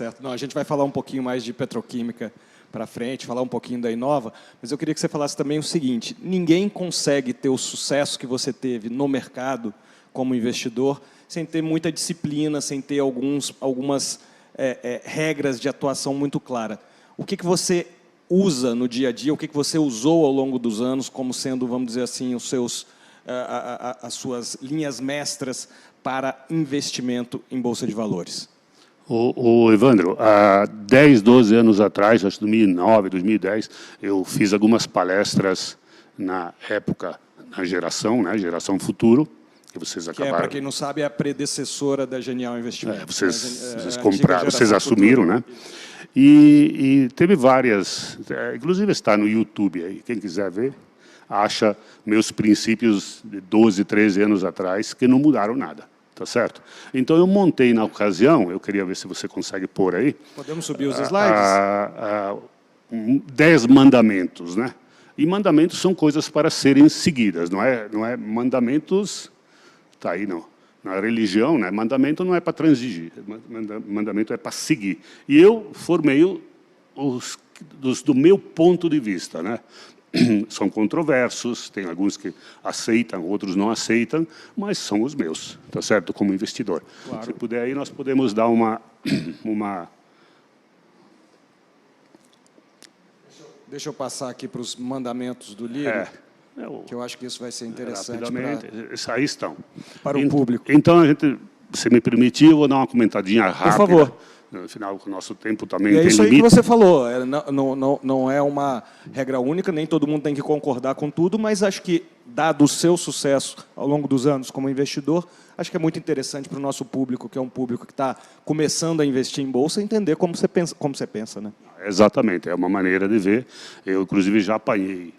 Certo. Não, a gente vai falar um pouquinho mais de petroquímica para frente, falar um pouquinho da Inova, mas eu queria que você falasse também o seguinte: ninguém consegue ter o sucesso que você teve no mercado como investidor sem ter muita disciplina, sem ter algumas regras de atuação muito claras. O que você usa no dia a dia, o que você usou ao longo dos anos como sendo, vamos dizer assim, as suas linhas mestras para investimento em Bolsa de Valores? Evandro, há 10, 12 anos atrás, acho que 2009, 2010, eu fiz algumas palestras na época, na Geração, né, Geração Futuro, que vocês acabaram... para quem não sabe, é a predecessora da Genial Investimentos. Vocês compraram, vocês assumiram, né? E teve várias, inclusive está no YouTube aí, quem quiser ver, acha meus princípios de 12, 13 anos atrás, que não mudaram nada. Tá certo? Então, eu montei na ocasião, eu queria ver se você consegue pôr aí... Podemos subir os slides? 10 mandamentos, né? E mandamentos são coisas para serem seguidas, não é mandamentos... Tá aí, não. Na religião, né? Mandamento não é para transigir, mandamento é para seguir. E eu formei do meu ponto de vista, né? São controversos, tem alguns que aceitam, outros não aceitam, mas são os meus, tá certo? Como investidor. Claro. Se puder aí, nós podemos dar uma... Deixa eu passar aqui para os mandamentos do livro, que eu acho que isso vai ser interessante. Rapidamente, aí estão. Para o público. Então, se me permitir, eu vou dar uma comentadinha rápida. Por favor. Afinal, o nosso tempo também tem isso limite. aí que você falou. Não é uma regra única, nem todo mundo tem que concordar com tudo, mas acho que, dado o seu sucesso ao longo dos anos como investidor, acho que é muito interessante para o nosso público, que é um público que está começando a investir em Bolsa, entender como você pensa, né? Exatamente, é uma maneira de ver. Eu, inclusive, já apanhei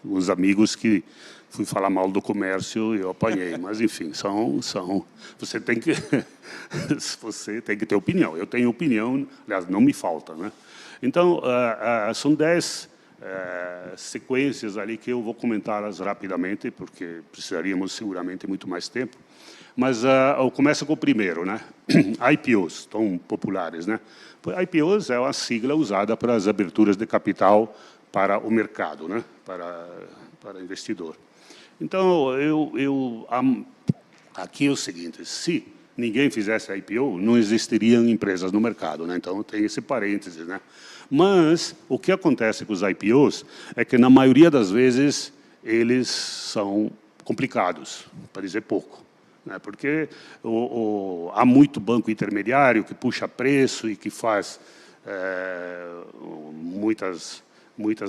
os amigos que... Fui falar mal do comércio e eu apanhei, mas, enfim, você tem que ter opinião. Eu tenho opinião, aliás, não me falta, né? Então, são 10 sequências ali que eu vou comentá-las rapidamente, porque precisaríamos seguramente muito mais tempo. Mas eu começo com o primeiro, né? IPOs, tão populares, né? IPOs é uma sigla usada para as aberturas de capital para o mercado, né? Para investidor. Então, aqui é o seguinte: se ninguém fizesse IPO, não existiriam empresas no mercado, né? Então, tem esse parênteses, né? Mas o que acontece com os IPOs é que, na maioria das vezes, eles são complicados, para dizer pouco, né? Porque há muito banco intermediário que puxa preço e que faz muitas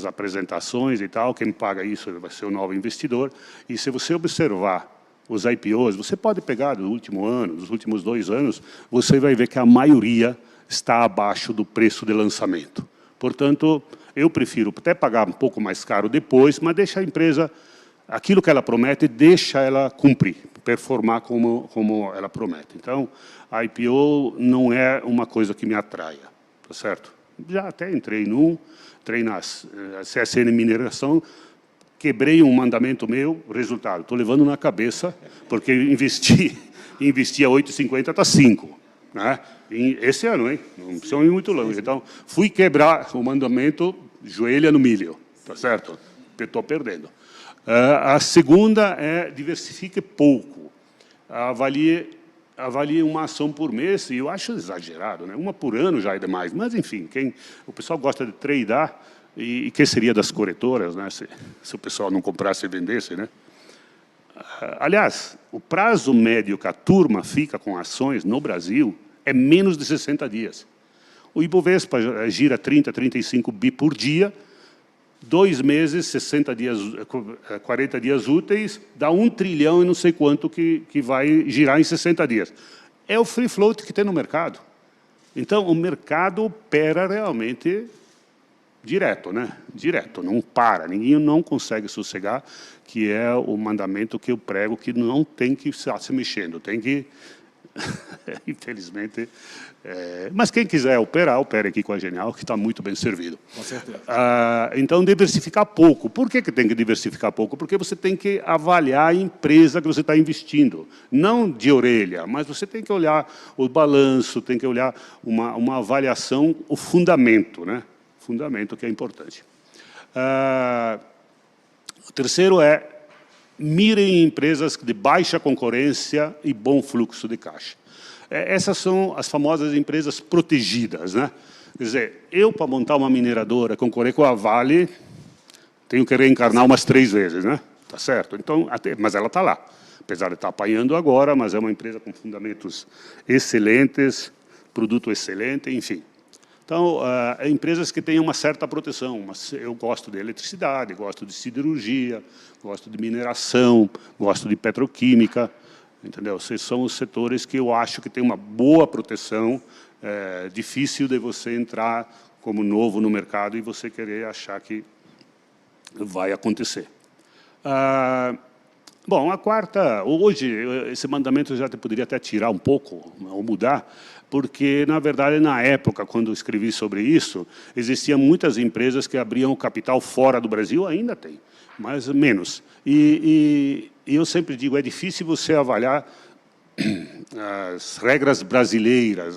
apresentações e tal. Quem paga isso vai ser o novo investidor. E se você observar os IPOs, você pode pegar do último ano, dos últimos 2 anos, você vai ver que a maioria está abaixo do preço de lançamento. Portanto, eu prefiro até pagar um pouco mais caro depois, mas deixa a empresa, aquilo que ela promete, deixa ela cumprir, performar como ela promete. Então, a IPO não é uma coisa que me atraia, tá certo? Já até entrei na CSN Mineração, quebrei um mandamento meu, resultado, estou levando na cabeça, porque investi a 8,50, está 5. Né? Esse ano, hein? Não precisa ir muito longe. Então, fui quebrar o mandamento, joelha no milho, tá certo? Estou perdendo. A segunda é diversifique pouco. Avalie uma ação por mês, e eu acho exagerado, né? Uma por ano já é demais. Mas, enfim, o pessoal gosta de tradear, e que seria das corretoras, né? Se o pessoal não comprasse e vendesse, né? Aliás, o prazo médio que a turma fica com ações no Brasil é menos de 60 dias. O Ibovespa gira 30, 35 bi por dia, 2 meses, 60 dias, 40 dias úteis, dá 1 trilhão e não sei quanto que vai girar em 60 dias. É o free float que tem no mercado. Então, o mercado opera realmente direto, né? Direto, não para, ninguém não consegue sossegar, que é o mandamento que eu prego, que não tem que estar se mexendo, tem que Infelizmente. Mas quem quiser operar, opere aqui com a Genial, que está muito bem servido. Com certeza. Então, diversificar pouco. Por que tem que diversificar pouco? Porque você tem que avaliar a empresa que você está investindo. Não de orelha, mas você tem que olhar o balanço, tem que olhar uma avaliação, o fundamento, né? Fundamento que é importante. O terceiro é mirem em empresas de baixa concorrência e bom fluxo de caixa. Essas são as famosas empresas protegidas, né? Quer dizer, eu, para montar uma mineradora, concorrer com a Vale, tenho que reencarnar umas 3 vezes, né? Tá certo? Então, mas ela está lá. Apesar de estar apanhando agora, mas é uma empresa com fundamentos excelentes, produto excelente, enfim. Então, empresas que têm uma certa proteção. Mas eu gosto de eletricidade, gosto de siderurgia, gosto de mineração, gosto de petroquímica. Entendeu? Esses são os setores que eu acho que tem uma boa proteção. É difícil de você entrar como novo no mercado e você querer achar que vai acontecer. Bom, a quarta, hoje, esse mandamento já poderia até tirar um pouco, ou mudar, porque, na verdade, na época, quando eu escrevi sobre isso, existiam muitas empresas que abriam capital fora do Brasil, ainda tem, mas menos. E eu sempre digo, é difícil você avaliar as regras brasileiras,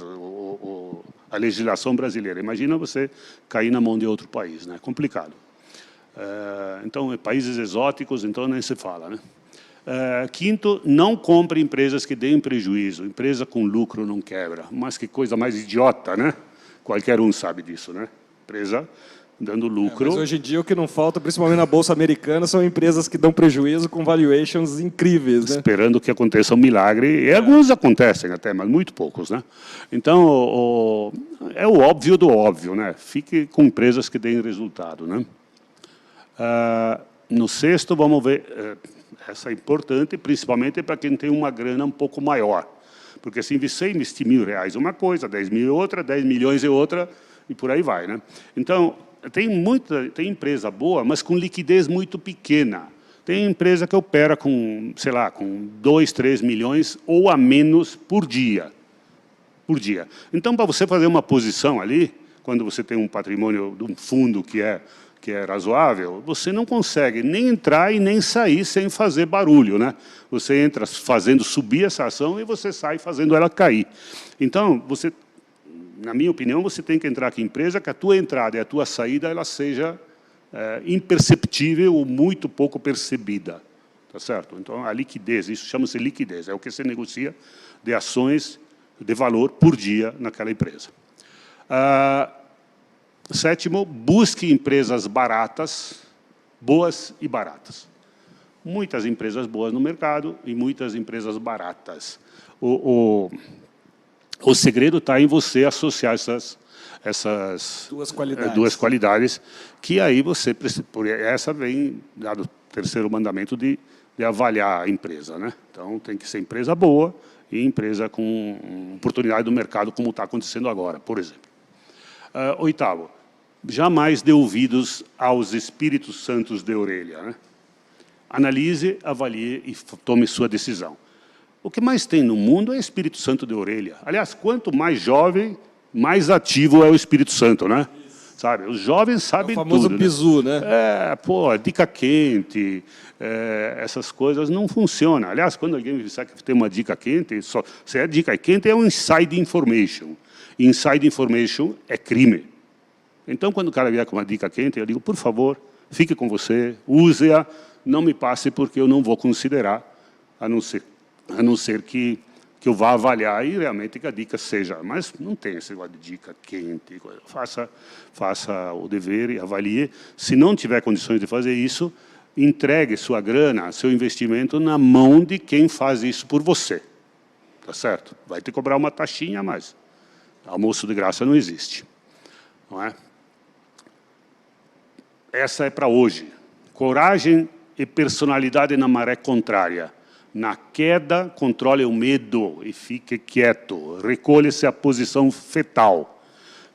a legislação brasileira. Imagina você cair na mão de outro país, né? É complicado. Então, países exóticos, então nem se fala, né? Quinto, não compre empresas que deem prejuízo. Empresa com lucro não quebra. Mas que coisa mais idiota, né? Qualquer um sabe disso, né? Empresa dando lucro. Mas hoje em dia o que não falta, principalmente na Bolsa Americana, são empresas que dão prejuízo com valuations incríveis, né? Esperando que aconteça um milagre. E alguns acontecem até, mas muito poucos, né? Então, é o óbvio do óbvio, né? Fique com empresas que deem resultado, né? No sexto, vamos ver... essa é importante, principalmente para quem tem uma grana um pouco maior. Porque se você investir R$1.000 uma coisa, 10 mil é outra, 10 milhões é outra, e por aí vai, né? Então, tem empresa boa, mas com liquidez muito pequena. Tem empresa que opera com, sei lá, com 2, 3 milhões ou a menos por dia. Por dia. Então, para você fazer uma posição ali, quando você tem um patrimônio de um fundo que é razoável, você não consegue nem entrar e nem sair sem fazer barulho, né? Você entra fazendo subir essa ação e você sai fazendo ela cair. Então, você, na minha opinião, você tem que entrar aqui em empresa que a tua entrada e a tua saída ela seja imperceptível ou muito pouco percebida, tá certo? Então, a liquidez, isso chama-se liquidez, é o que se negocia de ações de valor por dia naquela empresa. Sétimo, busque empresas baratas, boas e baratas. Muitas empresas boas no mercado e muitas empresas baratas. O segredo está em você associar essas duas qualidades, que aí você... Por essa vem, dado o terceiro mandamento, de avaliar a empresa, né? Então, tem que ser empresa boa e empresa com oportunidade do mercado, como está acontecendo agora, por exemplo. Oitavo, jamais dê ouvidos aos espíritos santos de orelha, né? Analise, avalie e tome sua decisão. O que mais tem no mundo é Espírito Santo de orelha. Aliás, quanto mais jovem, mais ativo é o Espírito Santo, né? Sabe? Os jovens sabem tudo. O famoso bizu, né? Dica quente, essas coisas não funcionam. Aliás, quando alguém me disser que tem uma dica quente, se é dica quente, é um inside information. Inside information é crime. Então, quando o cara vier com uma dica quente, eu digo, por favor, fique com você, use-a, não me passe, porque eu não vou considerar, a não ser que eu vá avaliar e realmente que a dica seja. Mas não tem esse negócio de dica quente. Faça o dever e avalie. Se não tiver condições de fazer isso, entregue sua grana, seu investimento na mão de quem faz isso por você. Tá certo? Vai ter que cobrar uma taxinha a mais. Almoço de graça não existe. Não é? Essa é para hoje. Coragem e personalidade na maré contrária. Na queda, controle o medo e fique quieto. Recolha-se à posição fetal.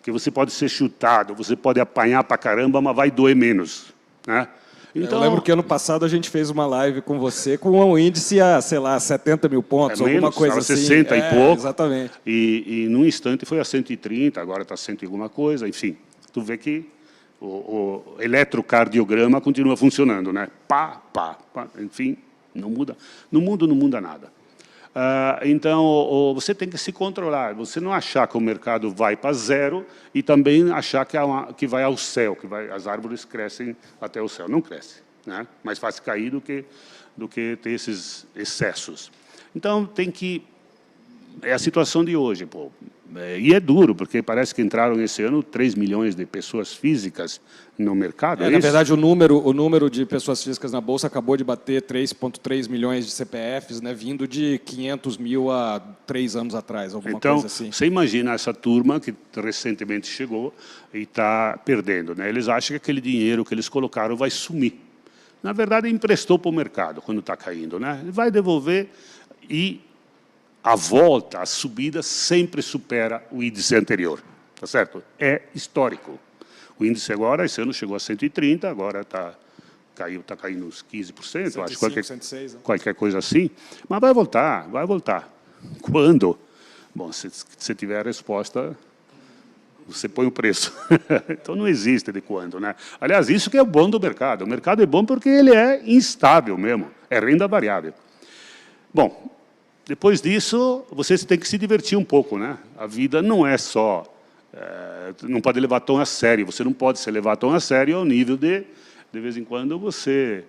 Que você pode ser chutado, você pode apanhar para caramba, mas vai doer menos, né? Eu lembro que ano passado a gente fez uma live com você com um índice a, sei lá, 70 mil pontos, alguma coisa assim. 60 e pouco. Exatamente. E num instante foi a 130, agora está 100 e alguma coisa, enfim. Tu vê que o eletrocardiograma continua funcionando, né? Pá, pá, pá, enfim, não muda. No mundo não muda nada. Então, você tem que se controlar. Você não achar que o mercado vai para zero e também achar que vai ao céu, as árvores crescem até o céu. Não cresce, né? Mais fácil cair do que ter esses excessos. Então, tem que... É a situação de hoje, pô. E é duro, porque parece que entraram esse ano 3 milhões de pessoas físicas no mercado. Na verdade, o número de pessoas físicas na Bolsa acabou de bater 3,3 milhões de CPFs, né, vindo de 500 mil há 3 anos atrás, alguma coisa assim. Então, você imagina essa turma que recentemente chegou e está perdendo, né? Eles acham que aquele dinheiro que eles colocaram vai sumir. Na verdade, emprestou para o mercado quando está caindo, né? Ele vai devolver e... a volta, a subida, sempre supera o índice anterior. Tá certo? É histórico. O índice agora, esse ano chegou a 130, agora está caindo uns 15%, 105, acho, 106, né? Qualquer coisa assim. Mas vai voltar, vai voltar. Quando? Bom, se você tiver a resposta, você põe o preço. Então, não existe de quando, né? Aliás, isso que é o bom do mercado. O mercado é bom porque ele é instável mesmo, é renda variável. Bom, depois disso, você tem que se divertir um pouco, né? A vida não é só... não pode levar tão a sério. Você não pode se levar tão a sério ao nível de vez em quando, você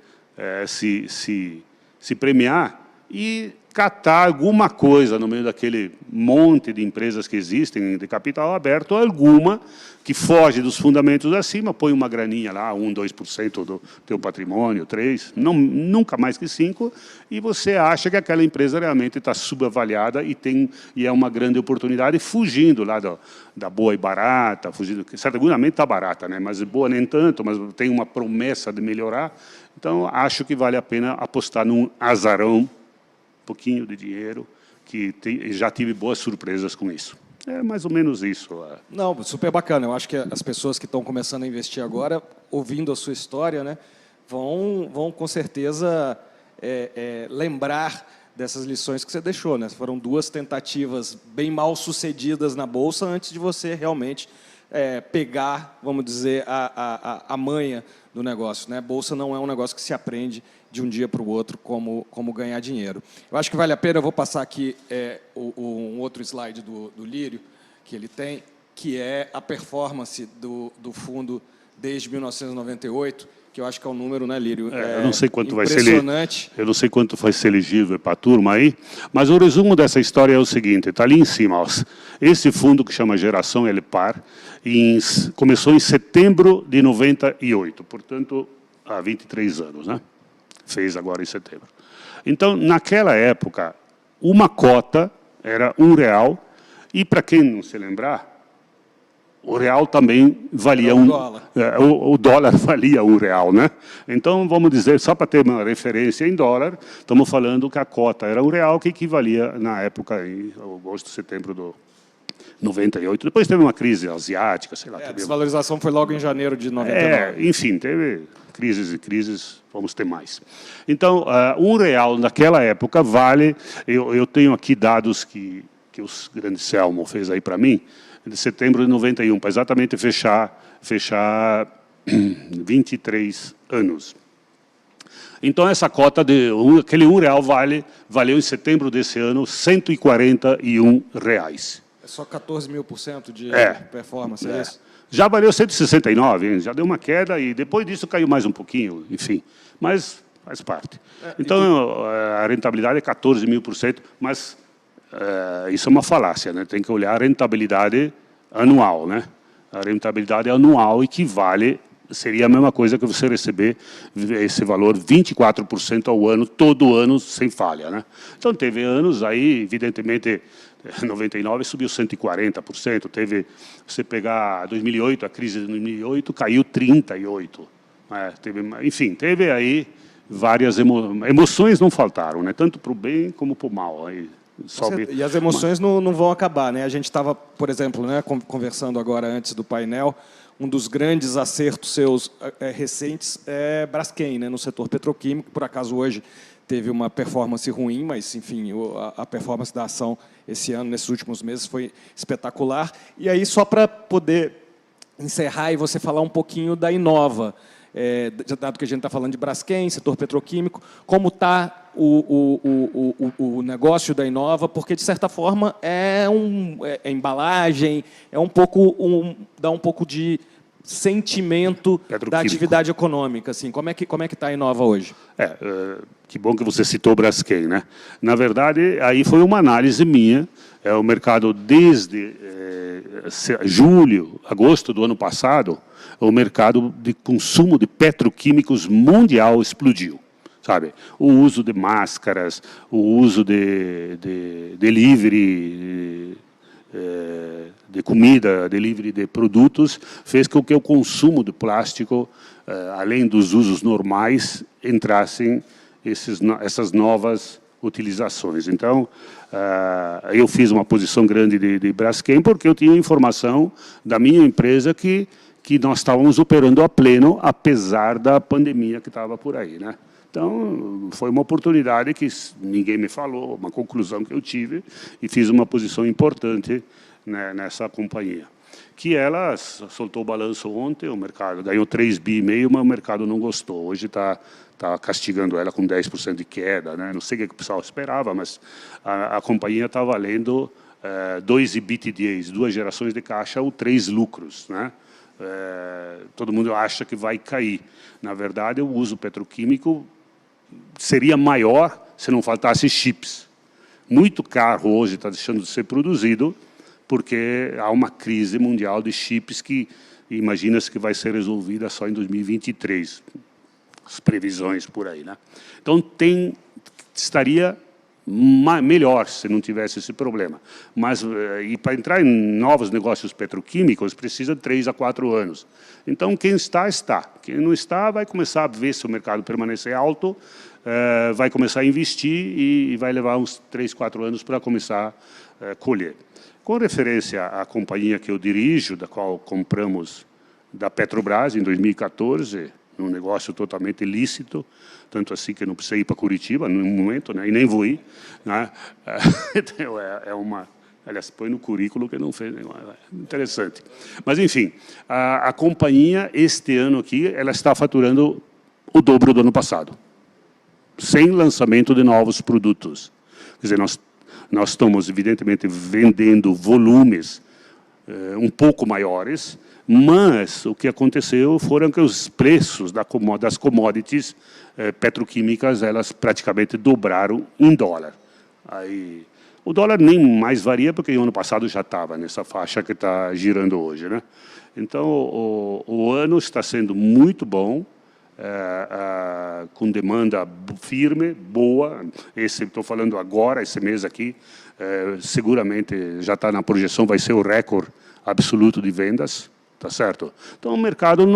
se premiar e catar alguma coisa no meio daquele monte de empresas que existem, de capital aberto, alguma que foge dos fundamentos acima, põe uma graninha lá, 1%, 2% do teu patrimônio, 3%, nunca mais que 5%, e você acha que aquela empresa realmente está subavaliada e é uma grande oportunidade, fugindo lá da boa e barata, fugindo, seguramente está barata, né? Mas boa nem tanto, mas tem uma promessa de melhorar. Então, acho que vale a pena apostar num azarão, pouquinho de dinheiro, que já tive boas surpresas com isso. É mais ou menos isso. Não, super bacana. Eu acho que as pessoas que estão começando a investir agora, ouvindo a sua história, né, vão com certeza lembrar dessas lições que você deixou, né? Foram 2 tentativas bem mal sucedidas na Bolsa antes de você realmente pegar, vamos dizer, a manha do negócio, né? Bolsa não é um negócio que se aprende de um dia para o outro como ganhar dinheiro. Eu acho que vale a pena, eu vou passar aqui um outro slide do Lírio, que ele tem, que é a performance do fundo desde 1998, que eu acho que é um número, né, Lírio? Eu não sei quanto vai ser impressionante. Eu não sei quanto vai ser elegível para a turma aí, mas o resumo dessa história é o seguinte, está ali em cima. Ó, esse fundo que chama Geração LPAR começou em setembro de 98, portanto, há 23 anos, né? Fez agora em setembro. Então, naquela época, uma cota era R$1, e, para quem não se lembrar, o real também valia o dólar valia R$1, né? Então, vamos dizer, só para ter uma referência em dólar, estamos falando que a cota era R$1, que equivalia, na época, em agosto, setembro de 98. Depois teve uma crise asiática, sei lá. A desvalorização foi logo em janeiro de 99. Enfim, teve crises e crises, vamos ter mais. Então, R$1 naquela época vale... Eu tenho aqui dados que os grandes Selmo fez aí para mim, de setembro de 91, para exatamente fechar 23 anos. Então, essa cota, aquele R$1 valeu em setembro desse ano R$141. É só 14.000% de performance, é isso? Já valeu 169, hein? Já deu uma queda e depois disso caiu mais um pouquinho, enfim. Mas faz parte. Então, a rentabilidade é 14.000%, mas isso é uma falácia, né? Tem que olhar a rentabilidade anual, né? A rentabilidade anual equivale, seria a mesma coisa que você receber esse valor 24% ao ano, todo ano, sem falha, né? Então, teve anos aí, evidentemente, 99 subiu 140%, você pegar 2008, a crise de 2008, caiu 38%. Enfim, teve aí várias emoções não faltaram, né? Tanto para o bem como para o mal. Aí, sobe. E as emoções não vão acabar, né? A gente estava, por exemplo, né, conversando agora antes do painel, um dos grandes acertos seus recentes é Braskem, né, no setor petroquímico. Por acaso hoje teve uma performance ruim, mas, enfim, a performance da ação esse ano, nesses últimos meses, foi espetacular. E aí, só para poder encerrar e você falar um pouquinho da Inova, dado que a gente está falando de Braskem, setor petroquímico, como está o negócio da Inova, porque, de certa forma, é embalagem, dá um pouco de sentimento da atividade econômica. Assim. Como é que está a Inova hoje? Que bom que você citou Braskem, né? Na verdade, aí foi uma análise minha. O mercado, desde julho, agosto do ano passado, o mercado de consumo de petroquímicos mundial explodiu. Sabe? O uso de máscaras, o uso de delivery de comida, delivery de produtos, fez com que o consumo de plástico, além dos usos normais, entrassem essas novas utilizações. Então, eu fiz uma posição grande de Braskem porque eu tinha informação da minha empresa que nós estávamos operando a pleno, apesar da pandemia que estava por aí, né? Então, foi uma oportunidade que ninguém me falou, uma conclusão que eu tive, e fiz uma posição importante, né, nessa companhia. Que ela soltou o balanço ontem, o mercado ganhou 3,5 bi, mas o mercado não gostou. Hoje está castigando ela com 10% de queda, né? Não sei o que o pessoal esperava, mas a companhia está valendo 2 EBITDAs, 2 gerações de caixa ou 3 lucros, né? Todo mundo acha que vai cair. Na verdade, o uso petroquímico seria maior se não faltasse chips. Muito carro hoje está deixando de ser produzido porque há uma crise mundial de chips que imagina-se que vai ser resolvida só em 2023. As previsões por aí, né? Então, estaria melhor se não tivesse esse problema. Mas, e para entrar em novos negócios petroquímicos, precisa de 3 a 4 anos. Então, quem está, está. Quem não está, vai começar a ver se o mercado permanecer alto, vai começar a investir e vai levar uns 3, 4 anos para começar a colher. Com referência à companhia que eu dirijo, da qual compramos da Petrobras em 2014, num negócio totalmente ilícito, tanto assim que eu não precisei ir para Curitiba no momento, né, e nem vou ir, né? Aliás, põe no currículo que não fez, interessante. Mas, enfim, a companhia, este ano aqui, ela está faturando o dobro do ano passado, sem lançamento de novos produtos. Quer dizer, nós estamos, evidentemente, vendendo volumes um pouco maiores, mas o que aconteceu foram que os preços das commodities petroquímicas, elas praticamente dobraram em dólar. Aí, o dólar nem mais varia, porque o ano passado já estava nessa faixa que está girando hoje, né? Então, o ano está sendo muito bom, com demanda firme, boa. Estou falando agora, esse mês aqui, seguramente já está na projeção, vai ser o recorde absoluto de vendas, tá certo? Então, o mercado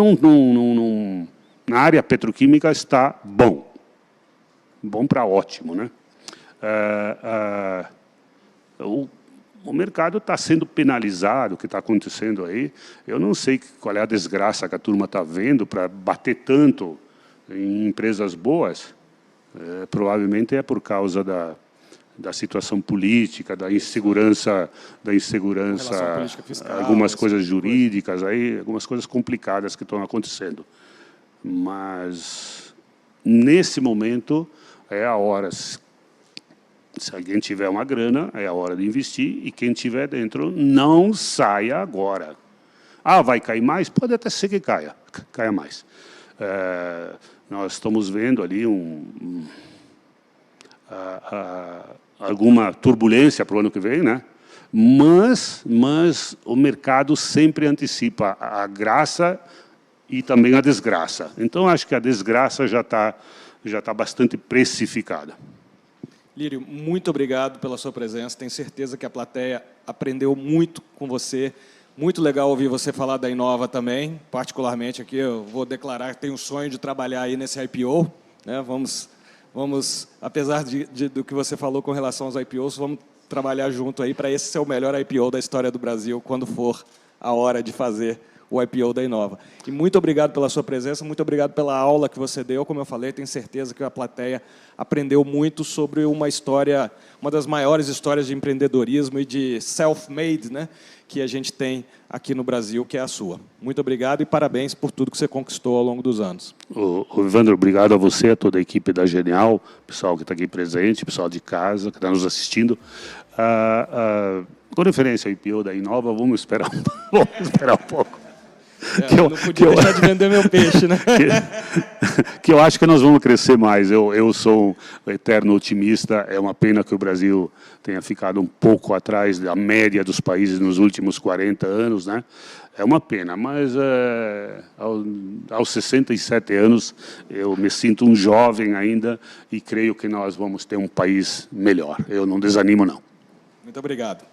na área petroquímica está bom para ótimo, né? O mercado está sendo penalizado, o que está acontecendo aí. Eu não sei qual é a desgraça que a turma está vendo para bater tanto em empresas boas. Provavelmente é por causa da situação política, da insegurança, fiscal, algumas coisas jurídicas, aí, algumas coisas complicadas que estão acontecendo. Mas, nesse momento, é a hora. Se alguém tiver uma grana, é a hora de investir, e quem tiver dentro, não saia agora. Vai cair mais? Pode até ser que caia mais. Nós estamos vendo ali alguma turbulência para o ano que vem, né? Mas o mercado sempre antecipa a graça e também a desgraça. Então, acho que a desgraça já está bastante precificada. Lírio, muito obrigado pela sua presença. Tenho certeza que a plateia aprendeu muito com você. Muito legal ouvir você falar da Inova também. Particularmente aqui, eu vou declarar que tenho um sonho de trabalhar aí nesse IPO, né? Vamos apesar do que você falou com relação aos IPOs, vamos trabalhar junto aí para esse ser o melhor IPO da história do Brasil, quando for a hora de fazer o IPO da Inova. E muito obrigado pela sua presença, muito obrigado pela aula que você deu. Como eu falei, tenho certeza que a plateia aprendeu muito sobre uma história, uma das maiores histórias de empreendedorismo e de self-made, né, que a gente tem aqui no Brasil, que é a sua. Muito obrigado e parabéns por tudo que você conquistou ao longo dos anos. Evandro, obrigado a você, a toda a equipe da Genial, pessoal que está aqui presente, pessoal de casa que está nos assistindo. Com referência ao IPO da Inova, vamos esperar um pouco. Eu não podia deixar de vender meu peixe, né? Que eu acho que nós vamos crescer mais. Eu sou um eterno otimista. É uma pena que o Brasil tenha ficado um pouco atrás da média dos países nos últimos 40 anos, né? É uma pena, mas aos 67 anos eu me sinto um jovem ainda e creio que nós vamos ter um país melhor. Eu não desanimo, não. Muito obrigado.